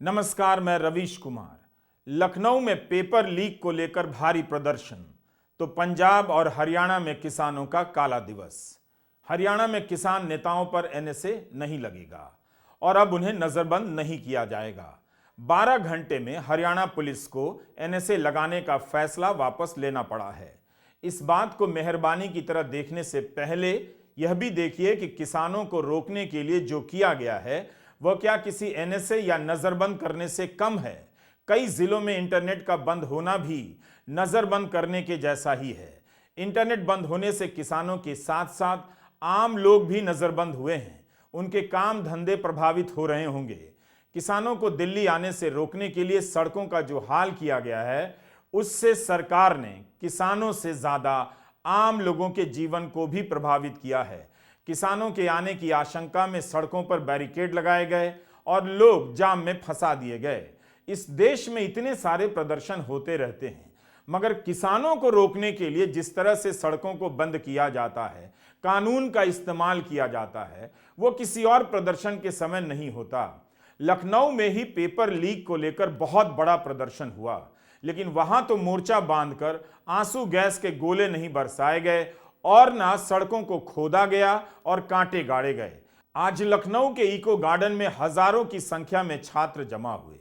नमस्कार, मैं रवीश कुमार। लखनऊ में पेपर लीक को लेकर भारी प्रदर्शन तो पंजाब और हरियाणा में किसानों का काला दिवस। हरियाणा में किसान नेताओं पर एनएसए नहीं लगेगा और अब उन्हें नजरबंद नहीं किया जाएगा। 12 घंटे में हरियाणा पुलिस को एनएसए लगाने का फैसला वापस लेना पड़ा है। इस बात को मेहरबानी की तरह देखने से पहले यह भी देखिए कि किसानों को रोकने के लिए जो किया गया है वह क्या किसी एनएसए या नजरबंद करने से कम है। कई जिलों में इंटरनेट का बंद होना भी नजरबंद करने के जैसा ही है। इंटरनेट बंद होने से किसानों के साथ साथ आम लोग भी नजरबंद हुए हैं। उनके काम धंधे प्रभावित हो रहे होंगे। किसानों को दिल्ली आने से रोकने के लिए सड़कों का जो हाल किया गया है उससे सरकार ने किसानों से ज्यादा आम लोगों के जीवन को भी प्रभावित किया है। किसानों के आने की आशंका में सड़कों पर बैरिकेड लगाए गए और लोग जाम में फंसा दिए गए। इस देश में इतने सारे प्रदर्शन होते रहते हैं, मगर किसानों को रोकने के लिए जिस तरह से सड़कों को बंद किया जाता है, कानून का इस्तेमाल किया जाता है, वो किसी और प्रदर्शन के समय नहीं होता। लखनऊ में ही पेपर लीक को लेकर बहुत बड़ा प्रदर्शन हुआ, लेकिन वहां तो मोर्चा बांधकर आंसू गैस के गोले नहीं बरसाए गए और ना सड़कों को खोदा गया और कांटे गाड़े गए। आज लखनऊ के इको गार्डन में हजारों की संख्या में छात्र जमा हुए।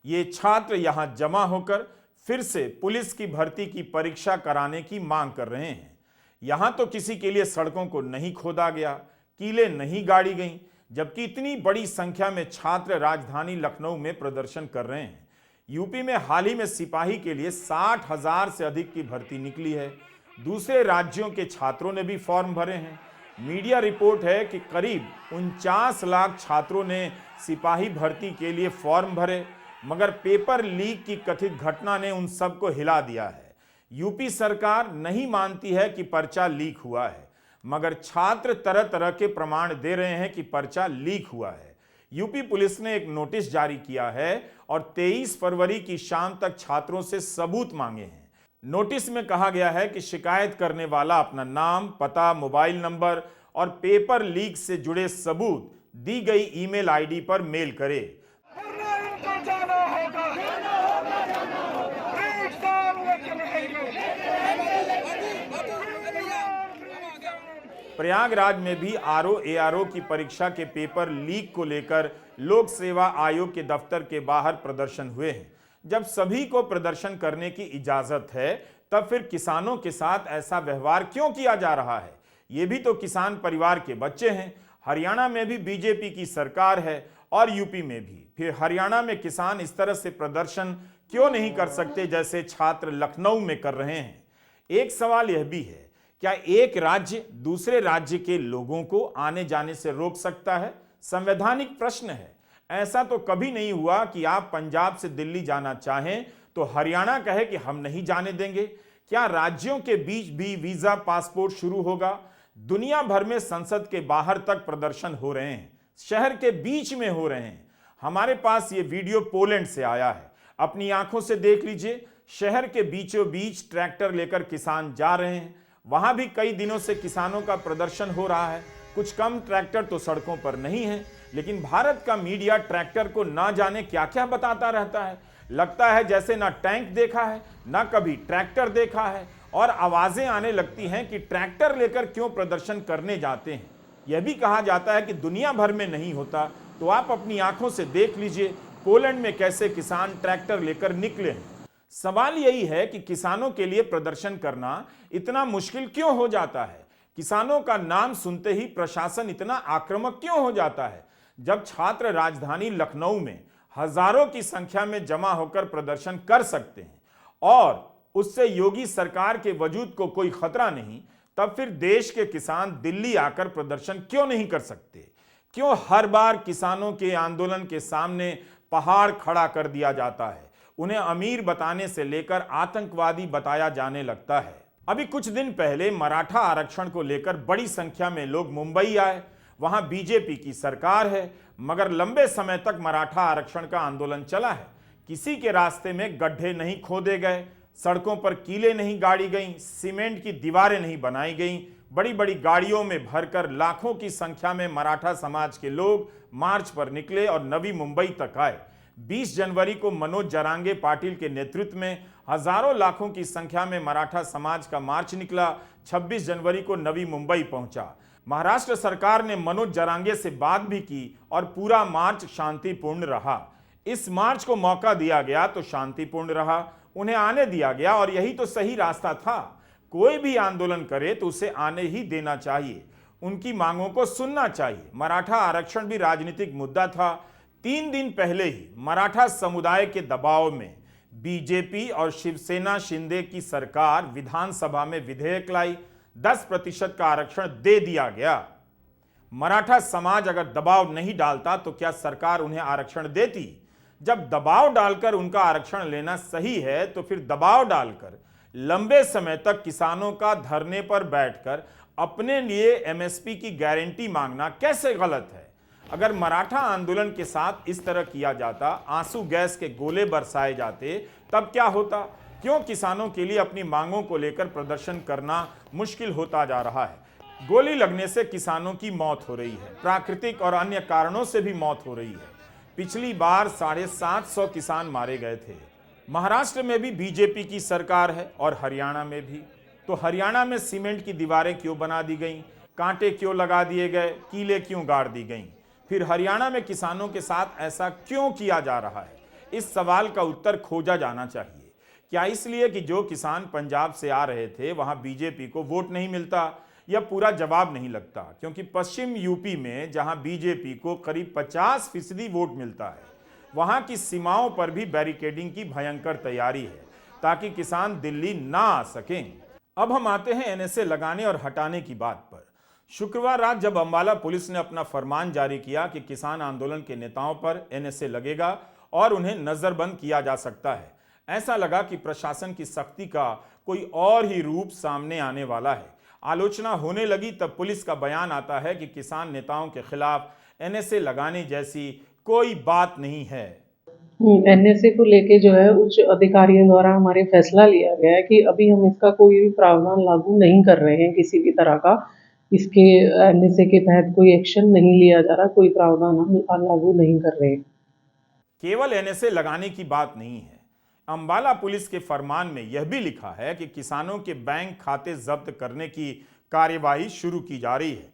ये छात्र यहां जमा होकर फिर से पुलिस की भर्ती की परीक्षा कराने की मांग कर रहे हैं। यहां तो किसी के लिए सड़कों को नहीं खोदा गया, कीलें नहीं गाड़ी गईं, जबकि इतनी बड़ी संख्या में छात्र राजधानी लखनऊ में प्रदर्शन कर रहे हैं। यूपी में हाल ही में सिपाही के लिए 60,000 से अधिक की भर्ती निकली है। दूसरे राज्यों के छात्रों ने भी फॉर्म भरे हैं। मीडिया रिपोर्ट है कि करीब 49 लाख छात्रों ने सिपाही भर्ती के लिए फॉर्म भरे, मगर पेपर लीक की कथित घटना ने उन सबको हिला दिया है। यूपी सरकार नहीं मानती है कि पर्चा लीक हुआ है, मगर छात्र तरह तरह के प्रमाण दे रहे हैं कि पर्चा लीक हुआ है। यूपी पुलिस ने एक नोटिस जारी किया है और 23 फरवरी की शाम तक छात्रों से सबूत मांगे हैं। नोटिस में कहा गया है कि शिकायत करने वाला अपना नाम, पता, मोबाइल नंबर और पेपर लीक से जुड़े सबूत दी गई ईमेल आईडी पर मेल करे। प्रयागराज में भी आरओ एआरओ की परीक्षा के पेपर लीक को लेकर लोक सेवा आयोग के दफ्तर के बाहर प्रदर्शन हुए हैं। जब सभी को प्रदर्शन करने की इजाजत है, तब फिर किसानों के साथ ऐसा व्यवहार क्यों किया जा रहा है? ये भी तो किसान परिवार के बच्चे हैं। हरियाणा में भी बीजेपी की सरकार है और यूपी में भी। फिर हरियाणा में किसान इस तरह से प्रदर्शन क्यों नहीं कर सकते जैसे छात्र लखनऊ में कर रहे हैं? एक सवाल यह भी है, क्या एक राज्य दूसरे राज्य के लोगों को आने जाने से रोक सकता है? संवैधानिक प्रश्न है। ऐसा तो कभी नहीं हुआ कि आप पंजाब से दिल्ली जाना चाहें तो हरियाणा कहे कि हम नहीं जाने देंगे। क्या राज्यों के बीच भी वीजा पासपोर्ट शुरू होगा? दुनिया भर में संसद के बाहर तक प्रदर्शन हो रहे हैं, शहर के बीच में हो रहे हैं। हमारे पास ये वीडियो पोलैंड से आया है, अपनी आंखों से देख लीजिए। शहर के बीचों बीच ट्रैक्टर लेकर किसान जा रहे हैं। वहां भी कई दिनों से किसानों का प्रदर्शन हो रहा है। कुछ कम ट्रैक्टर तो सड़कों पर नहीं है, लेकिन भारत का मीडिया ट्रैक्टर को ना जाने क्या क्या बताता रहता है। लगता है जैसे ना टैंक देखा है, ना कभी ट्रैक्टर देखा है, और आवाजें आने लगती हैं कि ट्रैक्टर लेकर क्यों प्रदर्शन करने जाते हैं। यह भी कहा जाता है कि दुनिया भर में नहीं होता, तो आप अपनी आंखों से देख लीजिए पोलैंड में कैसे किसान ट्रैक्टर लेकर निकले हैं। सवाल यही है कि किसानों के लिए प्रदर्शन करना इतना मुश्किल क्यों हो जाता है? किसानों का नाम सुनते ही प्रशासन इतना आक्रामक क्यों हो जाता है? जब छात्र राजधानी लखनऊ में हजारों की संख्या में जमा होकर प्रदर्शन कर सकते हैं और उससे योगी सरकार के वजूद को कोई खतरा नहीं, तब फिर देश के किसान दिल्ली आकर प्रदर्शन क्यों नहीं कर सकते? क्यों हर बार किसानों के आंदोलन के सामने पहाड़ खड़ा कर दिया जाता है? उन्हें अमीर बताने से लेकर आतंकवादी बताया जाने लगता है। अभी कुछ दिन पहले मराठा आरक्षण को लेकर बड़ी संख्या में लोग मुंबई आए। वहां बीजेपी की सरकार है, मगर लंबे समय तक मराठा आरक्षण का आंदोलन चला है। किसी के रास्ते में गड्ढे नहीं खोदे गए, सड़कों पर कीलें नहीं गाड़ी गईं, सीमेंट की दीवारें नहीं बनाई गईं। बड़ी बड़ी गाड़ियों में भरकर लाखों की संख्या में मराठा समाज के लोग मार्च पर निकले और नवी मुंबई तक आए। 20 जनवरी को मनोज जरांगे पाटिल के नेतृत्व में हजारों लाखों की संख्या में मराठा समाज का मार्च निकला। 26 जनवरी को नवी मुंबई पहुंचा। महाराष्ट्र सरकार ने मनोज जरांगे से बात भी की और पूरा मार्च शांतिपूर्ण रहा। इस मार्च को मौका दिया गया तो शांतिपूर्ण रहा, उन्हें आने दिया गया और यही तो सही रास्ता था। कोई भी आंदोलन करे तो उसे आने ही देना चाहिए, उनकी मांगों को सुनना चाहिए। मराठा आरक्षण भी राजनीतिक मुद्दा था। 3 दिन पहले ही मराठा समुदाय के दबाव में बीजेपी और शिवसेना शिंदे की सरकार विधानसभा में विधेयक लाई, 10% का आरक्षण दे दिया गया। मराठा समाज अगर दबाव नहीं डालता तो क्या सरकार उन्हें आरक्षण देती? जब दबाव डालकर उनका आरक्षण लेना सही है तो फिर दबाव डालकर लंबे समय तक किसानों का धरने पर बैठकर अपने लिए एमएसपी की गारंटी मांगना कैसे गलत है? अगर मराठा आंदोलन के साथ इस तरह किया जाता, आंसू गैस के गोले बरसाए जाते, तब क्या होता? क्यों किसानों के लिए अपनी मांगों को लेकर प्रदर्शन करना मुश्किल होता जा रहा है? गोली लगने से किसानों की मौत हो रही है, प्राकृतिक और अन्य कारणों से भी मौत हो रही है। पिछली बार 750 किसान मारे गए थे। महाराष्ट्र में भी बीजेपी की सरकार है और हरियाणा में भी। तो हरियाणा में सीमेंट की दीवारें क्यों बना दी गईं? कांटे क्यों लगा दिए गए? कीलें क्यों गाड़ दी गईं? फिर हरियाणा में किसानों के साथ ऐसा क्यों किया जा रहा है? इस सवाल का उत्तर खोजा जाना चाहिए। क्या इसलिए कि जो किसान पंजाब से आ रहे थे वहां बीजेपी को वोट नहीं मिलता? यह पूरा जवाब नहीं लगता, क्योंकि पश्चिम यूपी में जहां बीजेपी को करीब 50% वोट मिलता है, वहां की सीमाओं पर भी बैरिकेडिंग की भयंकर तैयारी है ताकि किसान दिल्ली ना आ सकें। अब हम आते हैं एनएसए लगाने और हटाने की बात पर। शुक्रवार रात जब अंबाला पुलिस ने अपना फरमान जारी किया कि किसान आंदोलन के नेताओं पर एनएसए लगेगा और उन्हें नजरबंद किया जा सकता है, ऐसा लगा कि प्रशासन की सख्ती का कोई और ही रूप सामने आने वाला है। आलोचना होने लगी तब पुलिस का बयान आता है कि किसान नेताओं के खिलाफ एनएसए लगाने जैसी कोई बात नहीं है। एनएसए को लेके जो है उच्च अधिकारियों द्वारा हमारे फैसला लिया गया है कि अभी हम इसका कोई भी प्रावधान लागू नहीं कर रहे हैं, किसी भी तरह का इसके एनएसए के तहत कोई एक्शन नहीं लिया जा रहा, कोई प्रावधान हम लागू नहीं कर रहे। केवल एनएसए लगाने की बात नहीं है। अंबाला पुलिस के फरमान में यह भी लिखा है कि किसानों के बैंक खाते जब्त करने की कार्यवाही शुरू की जा रही है।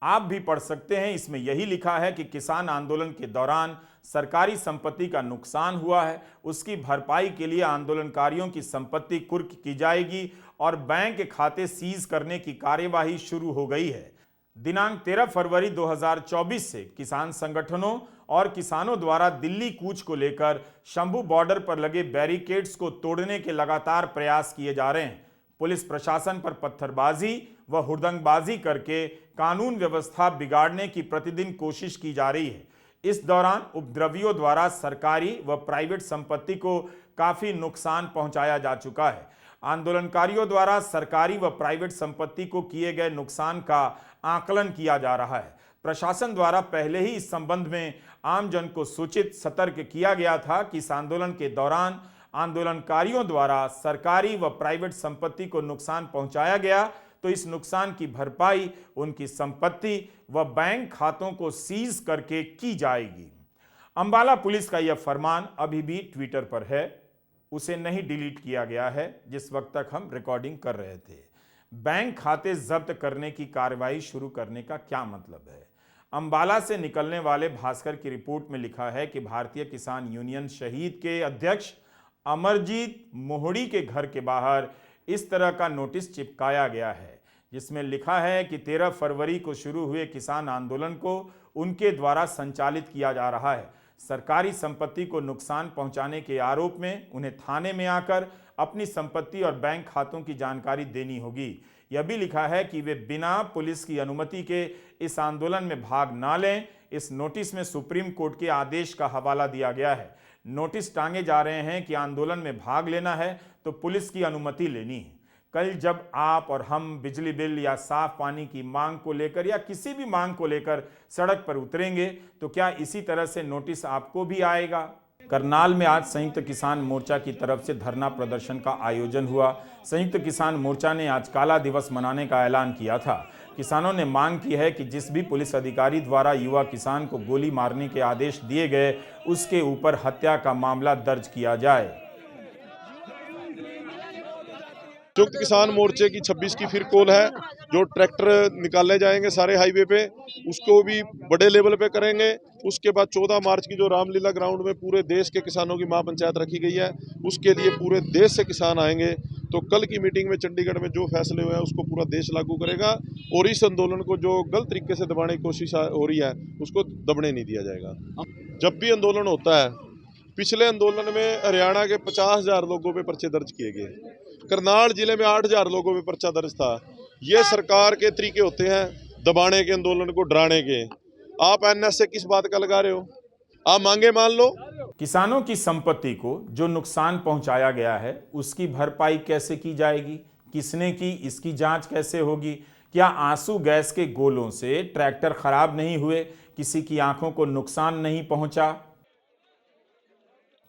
आप भी पढ़ सकते हैं, इसमें यही लिखा है कि किसान आंदोलन के दौरान सरकारी संपत्ति का नुकसान हुआ है, उसकी भरपाई के लिए आंदोलनकारियों की संपत्ति कुर्क की जाएगी और बैंक खाते सीज करने की कार्यवाही शुरू हो गई है। दिनांक 13 फरवरी 2024 से किसान संगठनों और किसानों द्वारा दिल्ली कूच को लेकर शंभू बॉर्डर पर लगे बैरिकेड्स को तोड़ने के लगातार प्रयास किए जा रहे हैं। पुलिस प्रशासन पर पत्थरबाजी व हुड़दंगबाजी करके कानून व्यवस्था बिगाड़ने की प्रतिदिन कोशिश की जा रही है। इस दौरान उपद्रवियों द्वारा सरकारी व प्राइवेट संपत्ति को काफी नुकसान पहुंचाया जा चुका है। आंदोलनकारियों द्वारा सरकारी व प्राइवेट संपत्ति को किए गए नुकसान का आकलन किया जा रहा है। प्रशासन द्वारा पहले ही इस संबंध में आमजन को सूचित सतर्क किया गया था कि इस आंदोलन के दौरान आंदोलनकारियों द्वारा सरकारी व प्राइवेट संपत्ति को नुकसान पहुंचाया गया तो इस नुकसान की भरपाई उनकी संपत्ति व बैंक खातों को सीज करके की जाएगी। अंबाला पुलिस का यह फरमान अभी भी ट्विटर पर है, उसे नहीं डिलीट किया गया है जिस वक्त तक हम रिकॉर्डिंग कर रहे थे। बैंक खाते जब्त करने की कार्रवाई शुरू करने का क्या मतलब है? अंबाला से निकलने वाले भास्कर की रिपोर्ट में लिखा है कि भारतीय किसान यूनियन शहीद के अध्यक्ष अमरजीत मोहड़ी के घर के बाहर इस तरह का नोटिस चिपकाया गया है, जिसमें लिखा है कि 13 फरवरी को शुरू हुए किसान आंदोलन को उनके द्वारा संचालित किया जा रहा है। सरकारी संपत्ति को नुकसान पहुंचाने के आरोप में उन्हें थाने में आकर अपनी संपत्ति और बैंक खातों की जानकारी देनी होगी। यह भी लिखा है कि वे बिना पुलिस की अनुमति के इस आंदोलन में भाग ना लें। इस नोटिस में सुप्रीम कोर्ट के आदेश का हवाला दिया गया है। नोटिस टांगे जा रहे हैं कि आंदोलन में भाग लेना है तो पुलिस की अनुमति लेनी है। कल जब आप और हम बिजली बिल या साफ पानी की मांग को लेकर या किसी भी मांग को लेकर सड़क पर उतरेंगे तो क्या इसी तरह से नोटिस आपको भी आएगा? करनाल में आज संयुक्त किसान मोर्चा की तरफ से धरना प्रदर्शन का आयोजन हुआ। संयुक्त किसान मोर्चा ने आज काला दिवस मनाने का ऐलान किया था। किसानों ने मांग की है कि जिस भी पुलिस अधिकारी द्वारा युवा किसान को गोली मारने के आदेश दिए गए, उसके ऊपर हत्या का मामला दर्ज किया जाए। संयुक्त किसान मोर्चे की 26 की फिर कॉल है। जो ट्रैक्टर निकाले जाएंगे सारे हाईवे पे, उसको भी बड़े लेवल पे करेंगे। उसके बाद 14 मार्च की जो रामलीला ग्राउंड में पूरे देश के किसानों की महापंचायत रखी गई है, उसके लिए पूरे देश से किसान आएंगे। तो कल की मीटिंग में चंडीगढ़ में जो फैसले हुए हैं उसको पूरा देश लागू करेगा और इस आंदोलन को जो गलत तरीके से दबाने की कोशिश हो रही है उसको दबने नहीं दिया जाएगा। जब भी आंदोलन होता है, पिछले आंदोलन में हरियाणा के 50,000 लोगों पे पर्चे दर्ज किए गए, करनाल जिले में 8,000 लोगों पे पर्चा दर्ज था। ये सरकार के तरीके होते हैं दबाने के, आंदोलन को डराने के। आप एनएसए किस बात का लगा रहे हो? आप मांगे मान लो। किसानों की संपत्ति को जो नुकसान पहुंचाया गया है उसकी भरपाई कैसे की जाएगी, किसने की, इसकी जांच कैसे होगी? क्या आंसू गैस के गोलों से ट्रैक्टर खराब नहीं हुए, किसी की आंखों को नुकसान नहीं पहुंचा?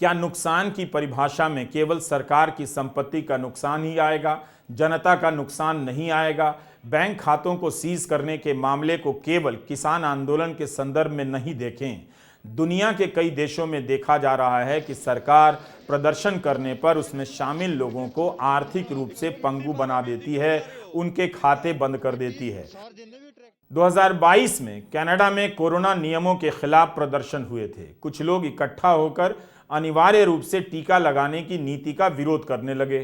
क्या नुकसान की परिभाषा में केवल सरकार की संपत्ति का नुकसान ही आएगा, जनता का नुकसान नहीं आएगा? बैंक खातों को सीज करने के मामले को केवल किसान आंदोलन के संदर्भ में नहीं देखें। दुनिया के कई देशों में देखा जा रहा है कि सरकार प्रदर्शन करने पर उसमें शामिल लोगों को आर्थिक रूप से पंगु बना देती है, उनके खाते बंद कर देती है। 2022 में कनाडा में कोरोना नियमों के खिलाफ प्रदर्शन हुए थे। कुछ लोग इकट्ठा होकर अनिवार्य रूप से टीका लगाने की नीति का विरोध करने लगे।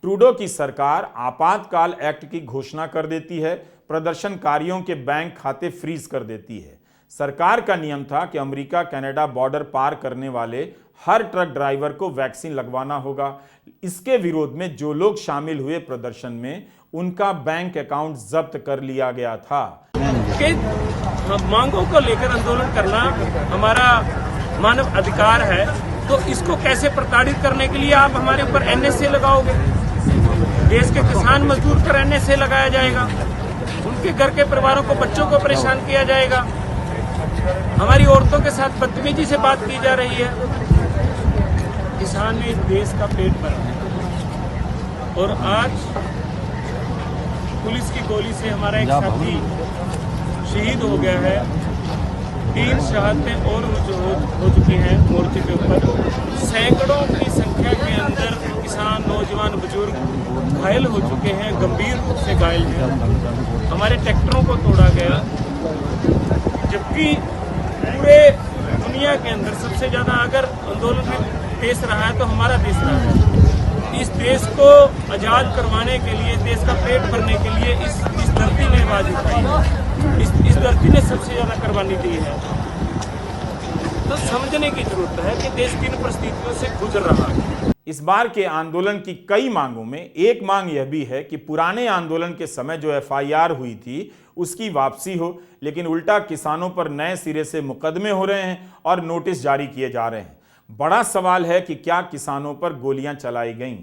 ट्रूडो की सरकार आपातकाल एक्ट की घोषणा कर देती है, प्रदर्शनकारियों के बैंक खाते फ्रीज कर देती है। सरकार का नियम था कि अमेरिका कनाडा बॉर्डर पार करने वाले हर ट्रक ड्राइवर को वैक्सीन लगवाना होगा। इसके विरोध में जो लोग शामिल हुए प्रदर्शन में, उनका बैंक अकाउंट जब्त कर लिया गया था। कि मांगों को लेकर आंदोलन करना हमारा मानव अधिकार है, तो इसको कैसे प्रताड़ित करने के लिए आप हमारे ऊपर एनएसए लगाओगे? देश के किसान मजदूर पर एनएसए लगाया जाएगा, उनके घर के परिवारों को, बच्चों को परेशान किया जाएगा, हमारी औरतों के साथ बदतमीजी से बात की जा रही है। किसान ने इस देश का पेट भरा और आज पुलिस की गोली से हमारा एक साथी शहीद हो गया है। 3 शहादतें और हो चुकी हैं मोर्चे के ऊपर। सैकड़ों की संख्या के अंदर किसान, नौजवान, बुजुर्ग घायल हो चुके हैं, गंभीर रूप से घायल हैं। हमारे ट्रैक्टरों को तोड़ा गया, जबकि पूरे दुनिया के अंदर सबसे ज्यादा अगर आंदोलन में देश रहा है तो हमारा देश रहा है। इस देश को आजाद करवाने के लिए, देश का पेट भरने के लिए इस धरती ने आवाज उठाई है। इस धरती ने सबसे ज्यादा कुर्बानी दी है। तो समझने की जरूरत है कि देश किन परिस्थितियों से गुजर रहा है। इस बार के आंदोलन की कई मांगों में एक मांग यह भी है कि पुराने आंदोलन के समय जो एफआईआर हुई थी उसकी वापसी हो, लेकिन उल्टा किसानों पर नए सिरे से मुकदमे हो रहे हैं और नोटिस जारी किए जा रहे हैं। बड़ा सवाल है कि क्या किसानों पर गोलियां चलाई गईं,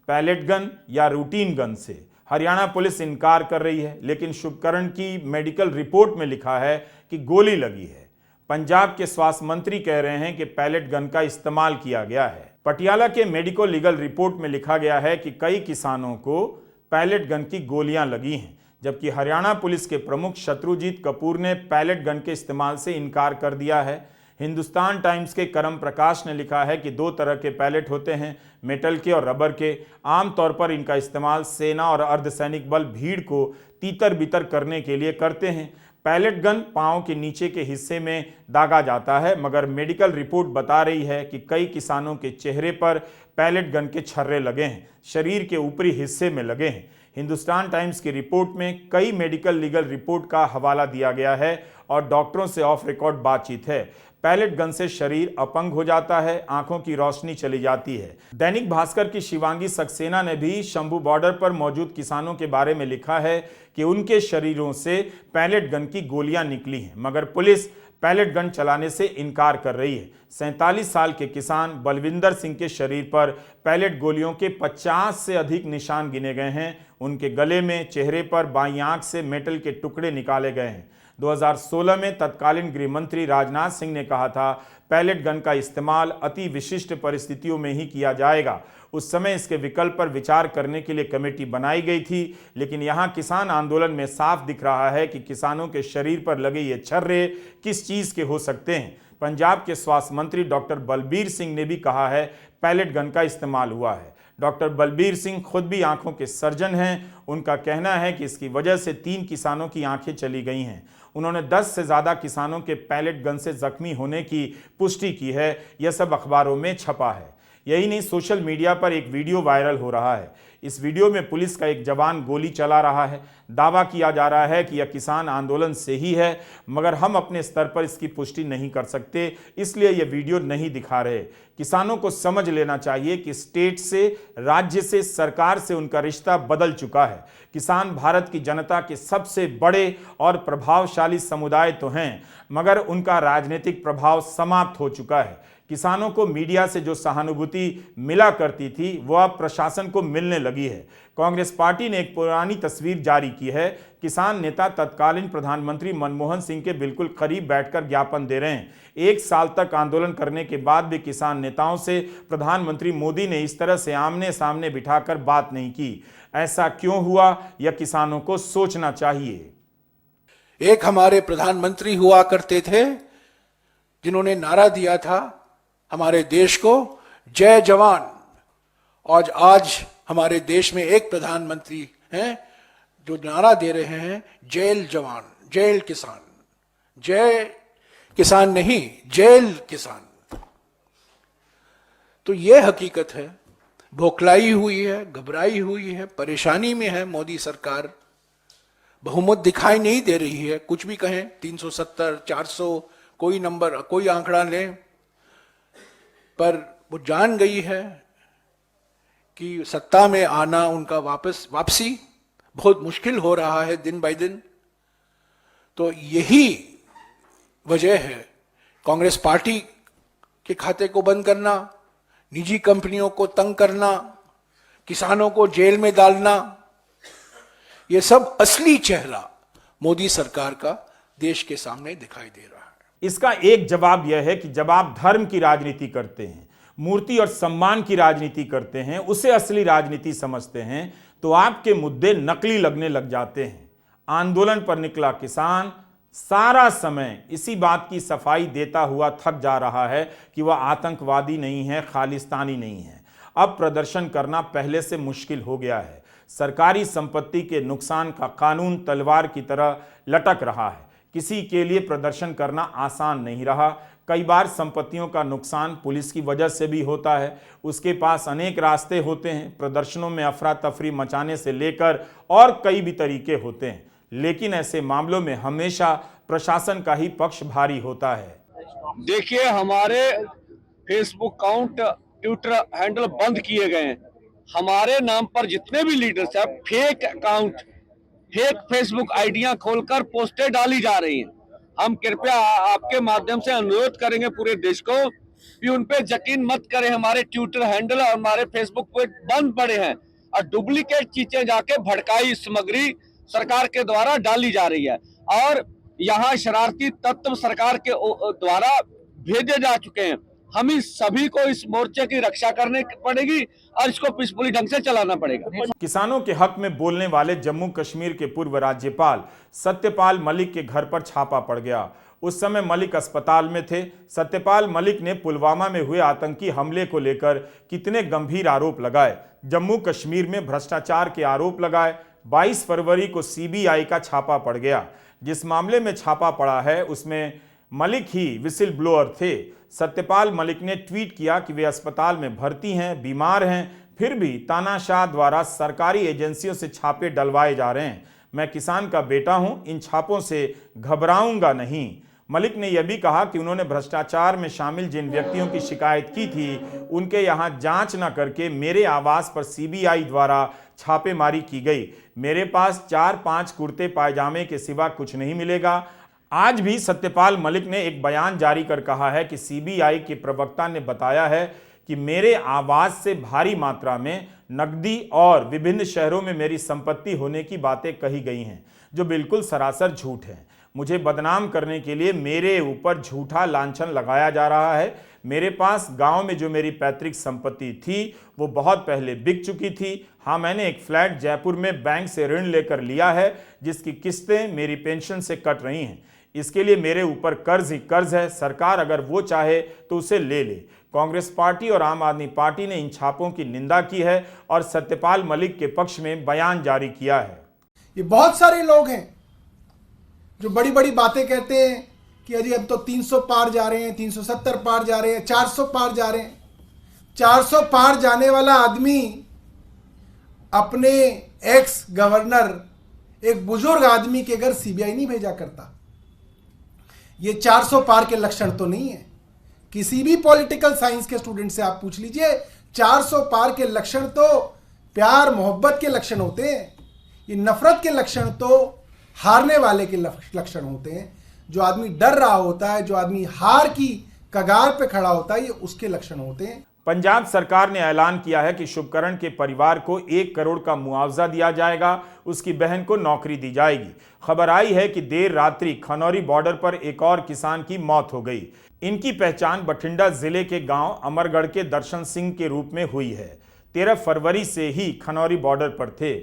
पैलेट गन या रूटीन गन से? हरियाणा पुलिस इनकार कर रही है, लेकिन शुभकरण की मेडिकल रिपोर्ट में लिखा है कि गोली लगी है। पंजाब के स्वास्थ्य मंत्री कह रहे हैं कि पैलेट गन का इस्तेमाल किया गया है। पटियाला के मेडिकल लीगल रिपोर्ट में लिखा गया है कि कई किसानों को पैलेट गन की गोलियां लगी हैं, जबकि हरियाणा पुलिस के प्रमुख शत्रुजीत कपूर ने पैलेट गन के इस्तेमाल से इनकार कर दिया है। हिंदुस्तान टाइम्स के करम प्रकाश ने लिखा है कि 2 तरह के पैलेट होते हैं, मेटल के और रबर के। आमतौर पर इनका इस्तेमाल सेना और अर्धसैनिक बल भीड़ को तीतर बितर करने के लिए करते हैं। पैलेट गन पांव के नीचे के हिस्से में दागा जाता है, मगर मेडिकल रिपोर्ट बता रही है कि कई किसानों के चेहरे पर पैलेट गन के छर्रे लगे हैं, शरीर के ऊपरी हिस्से में लगे हैं। हिंदुस्तान टाइम्स की रिपोर्ट में कई मेडिकल लीगल रिपोर्ट का हवाला दिया गया है और डॉक्टरों से ऑफ रिकॉर्ड बातचीत है। पैलेट गन से शरीर अपंग हो जाता है, आंखों की रोशनी चली जाती है। दैनिक भास्कर की शिवांगी सक्सेना ने भी शंभू बॉर्डर पर मौजूद किसानों के बारे में लिखा है कि उनके शरीरों से पैलेट गन की गोलियां निकली हैं, मगर पुलिस पैलेट गन चलाने से इनकार कर रही है। 47 साल के किसान बलविंदर सिंह के शरीर पर पैलेट गोलियों के 50 से अधिक निशान गिने गए हैं। उनके गले में, चेहरे पर, बाईं आंख से मेटल के टुकड़े निकाले गए हैं। 2016 में तत्कालीन गृह मंत्री राजनाथ सिंह ने कहा था पैलेट गन का इस्तेमाल अति विशिष्ट परिस्थितियों में ही किया जाएगा। उस समय इसके विकल्प पर विचार करने के लिए कमेटी बनाई गई थी, लेकिन यहाँ किसान आंदोलन में साफ दिख रहा है कि किसानों के शरीर पर लगे ये छर्रे किस चीज़ के हो सकते हैं। पंजाब के स्वास्थ्य मंत्री डॉक्टर बलबीर सिंह ने भी कहा है पैलेट गन का इस्तेमाल हुआ है। डॉक्टर बलबीर सिंह खुद भी आंखों के सर्जन हैं। उनका कहना है कि इसकी वजह से 3 किसानों की आंखें चली गई हैं। उन्होंने 10 से ज़्यादा किसानों के पैलेट गन से जख्मी होने की पुष्टि की है। यह सब अखबारों में छपा है। यही नहीं, सोशल मीडिया पर एक वीडियो वायरल हो रहा है। इस वीडियो में पुलिस का एक जवान गोली चला रहा है। दावा किया जा रहा है कि यह किसान आंदोलन से ही है, मगर हम अपने स्तर पर इसकी पुष्टि नहीं कर सकते, इसलिए यह वीडियो नहीं दिखा रहे। किसानों को समझ लेना चाहिए कि स्टेट से, राज्य से, सरकार से उनका रिश्ता बदल चुका है। किसान भारत की जनता के सबसे बड़े और प्रभावशाली समुदाय तो हैं, मगर उनका राजनीतिक प्रभाव समाप्त हो चुका है। किसानों को मीडिया से जो सहानुभूति मिला करती थी वह अब प्रशासन को मिलने लगी है। कांग्रेस पार्टी ने एक पुरानी तस्वीर जारी की है। किसान नेता तत्कालीन प्रधानमंत्री मनमोहन सिंह के बिल्कुल करीब बैठकर ज्ञापन दे रहे हैं। 1 साल तक आंदोलन करने के बाद भी किसान नेताओं से प्रधानमंत्री मोदी ने इस तरह से आमने सामने बिठाकर बात नहीं की। ऐसा क्यों हुआ, यह किसानों को सोचना चाहिए। एक हमारे प्रधानमंत्री हुआ करते थे जिन्होंने नारा दिया था हमारे देश को जय जवान, और आज हमारे देश में एक प्रधानमंत्री हैं जो नारा दे रहे हैं जेल जवान, जेल किसान। जय किसान नहीं, जेल किसान। तो ये हकीकत है। बौखलाई हुई है, घबराई हुई है, परेशानी में है मोदी सरकार। बहुमत दिखाई नहीं दे रही है। कुछ भी कहें, 370, 400, कोई नंबर, कोई आंकड़ा लें, पर वो जान गई है कि सत्ता में आना उनका वापसी बहुत मुश्किल हो रहा है दिन बाय दिन। तो यही वजह है कांग्रेस पार्टी के खाते को बंद करना, निजी कंपनियों को तंग करना, किसानों को जेल में डालना। ये सब असली चेहरा मोदी सरकार का देश के सामने दिखाई दे रहा है। इसका एक जवाब यह है कि जब आप धर्म की राजनीति करते हैं, मूर्ति और सम्मान की राजनीति करते हैं, उसे असली राजनीति समझते हैं, तो आपके मुद्दे नकली लगने लग जाते हैं। आंदोलन पर निकला किसान सारा समय इसी बात की सफाई देता हुआ थक जा रहा है कि वह आतंकवादी नहीं है, खालिस्तानी नहीं है। अब प्रदर्शन करना पहले से मुश्किल हो गया है। सरकारी संपत्ति के नुकसान का कानून तलवार की तरह लटक रहा है। किसी के लिए प्रदर्शन करना आसान नहीं रहा। कई बार संपत्तियों का नुकसान पुलिस की वजह से भी होता है। उसके पास अनेक रास्ते होते हैं। प्रदर्शनों में अफरा तफरी मचाने से लेकर और कई भी तरीके होते हैं, लेकिन ऐसे मामलों में हमेशा प्रशासन का ही पक्ष भारी होता है। देखिए, हमारे फेसबुक अकाउंट, ट्विटर हैंडल बंद किए गए हैं। हमारे नाम पर जितने भी लीडर्स हैं, फेक अकाउंट, फेक फेसबुक आइडियां खोलकर पोस्टें डाली जा रही हैं। हम कृपया आपके माध्यम से अनुरोध करेंगे पूरे देश को कि उन पे यकीन मत करें। हमारे ट्विटर हैंडल और हमारे फेसबुक पे बंद पड़े हैं और डुप्लीकेट चीजें जाके भड़काई सामग्री सरकार के द्वारा डाली जा रही है, और यहाँ शरारती तत्व सरकार के द्वारा भेजे जा चुके हैं। हम इस सभी को इस मोर्चे की रक्षा करनी पड़ेगी और इसको पीसफुली ढंग से चलाना पड़ेगा। किसानों के हक में बोलने वाले जम्मू कश्मीर के पूर्व राज्यपाल सत्यपाल मलिक के घर पर छापा पड़ गया। उस समय मलिक अस्पताल में थे। सत्यपाल मलिक ने पुलवामा में हुए आतंकी हमले को लेकर कितने गंभीर आरोप लगाए, जम्मू कश्मीर में भ्रष्टाचार के आरोप लगाए। 22 फरवरी को सीबीआई का छापा पड़ गया। जिस मामले में छापा पड़ा है उसमें मलिक ही विसिल ब्लोअर थे। सत्यपाल मलिक ने ट्वीट किया कि वे अस्पताल में भर्ती हैं, बीमार हैं, फिर भी तानाशाह द्वारा सरकारी एजेंसियों से छापे डलवाए जा रहे हैं। मैं किसान का बेटा हूं, इन छापों से घबराऊंगा नहीं। मलिक ने यह भी कहा कि उन्होंने भ्रष्टाचार में शामिल जिन व्यक्तियों की शिकायत की थी उनके यहां जांच न करके मेरे आवास पर सीबीआई द्वारा छापेमारी की गई। मेरे पास 4-5 कुर्ते पायजामे के सिवा कुछ नहीं मिलेगा। आज भी सत्यपाल मलिक ने एक बयान जारी कर कहा है कि सीबीआई के प्रवक्ता ने बताया है कि मेरे आवास से भारी मात्रा में नकदी और विभिन्न शहरों में मेरी संपत्ति होने की बातें कही गई हैं, जो बिल्कुल सरासर झूठ है। मुझे बदनाम करने के लिए मेरे ऊपर झूठा लांछन लगाया जा रहा है। मेरे पास गांव में जो मेरी पैतृक संपत्ति थी वो बहुत पहले बिक चुकी थी। हाँ, मैंने एक फ्लैट जयपुर में बैंक से ऋण लेकर लिया है जिसकी किस्तें मेरी पेंशन से कट रही हैं। इसके लिए मेरे ऊपर कर्ज ही कर्ज है। सरकार अगर वो चाहे तो उसे ले ले। कांग्रेस पार्टी और आम आदमी पार्टी ने इन छापों की निंदा की है और सत्यपाल मलिक के पक्ष में बयान जारी किया है। ये बहुत सारे लोग हैं जो बड़ी बड़ी बातें कहते हैं कि अजी अब तो 300 पार जा रहे हैं, 370 पार जा रहे हैं, 400 पार जा रहे हैं। 400 पार जाने वाला आदमी अपने एक्स गवर्नर एक बुजुर्ग आदमी के घर सीबीआई नहीं भेजा करता। ये 400 पार के लक्षण तो नहीं है। किसी भी पॉलिटिकल साइंस के स्टूडेंट से आप पूछ लीजिए, 400 पार के लक्षण तो प्यार मोहब्बत के लक्षण होते हैं। ये नफरत के लक्षण तो हारने वाले के लक्षण होते हैं। जो आदमी डर रहा होता है, जो आदमी हार की कगार पे खड़ा होता है, ये उसके लक्षण होते हैं। पंजाब सरकार ने ऐलान किया है कि शुभकरण के परिवार को 1 करोड़ का मुआवजा दिया जाएगा। उसकी बहन को नौकरी दी जाएगी। खबर आई है कि देर रात्रि खनौरी बॉर्डर पर एक और किसान की मौत हो गई। इनकी पहचान बठिंडा जिले के गांव अमरगढ़ के दर्शन सिंह के रूप में हुई है। 13 फरवरी से ही खनौरी बॉर्डर पर थे।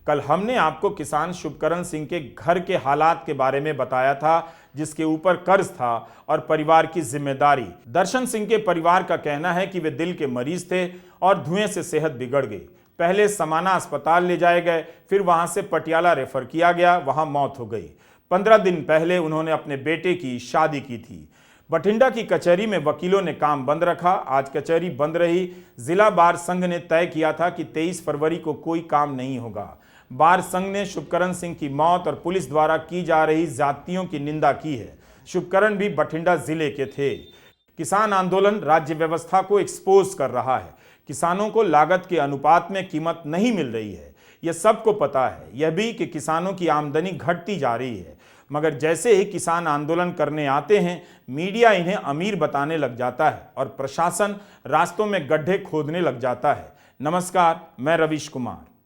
कल हमने आपको किसान शुभकरण सिंह के घर के हालात के बारे में बताया था, जिसके ऊपर कर्ज था और परिवार की जिम्मेदारी। दर्शन सिंह के परिवार का कहना है कि वे दिल के मरीज थे और धुएं से सेहत बिगड़ गई। पहले समाना अस्पताल ले जाए गए, फिर वहां से पटियाला रेफर किया गया, वहां मौत हो गई। 15 दिन पहले उन्होंने अपने बेटे की शादी की थी। बठिंडा की कचहरी में वकीलों ने काम बंद रखा। आज कचहरी बंद रही। जिला बार संघ ने तय किया था कि 23 फरवरी को कोई काम नहीं होगा। बार संघ ने शुभकरण सिंह की मौत और पुलिस द्वारा की जा रही ज्यादतियों की निंदा की है। शुभकरण भी बठिंडा जिले के थे। किसान आंदोलन राज्य व्यवस्था को एक्सपोज कर रहा है। किसानों को लागत के अनुपात में कीमत नहीं मिल रही है, यह सबको पता है। यह भी कि किसानों की आमदनी घटती जा रही है। मगर जैसे ही किसान आंदोलन करने आते हैं, मीडिया इन्हें अमीर बताने लग जाता है और प्रशासन रास्तों में गड्ढे खोदने लग जाता है। नमस्कार, मैं रवीश कुमार।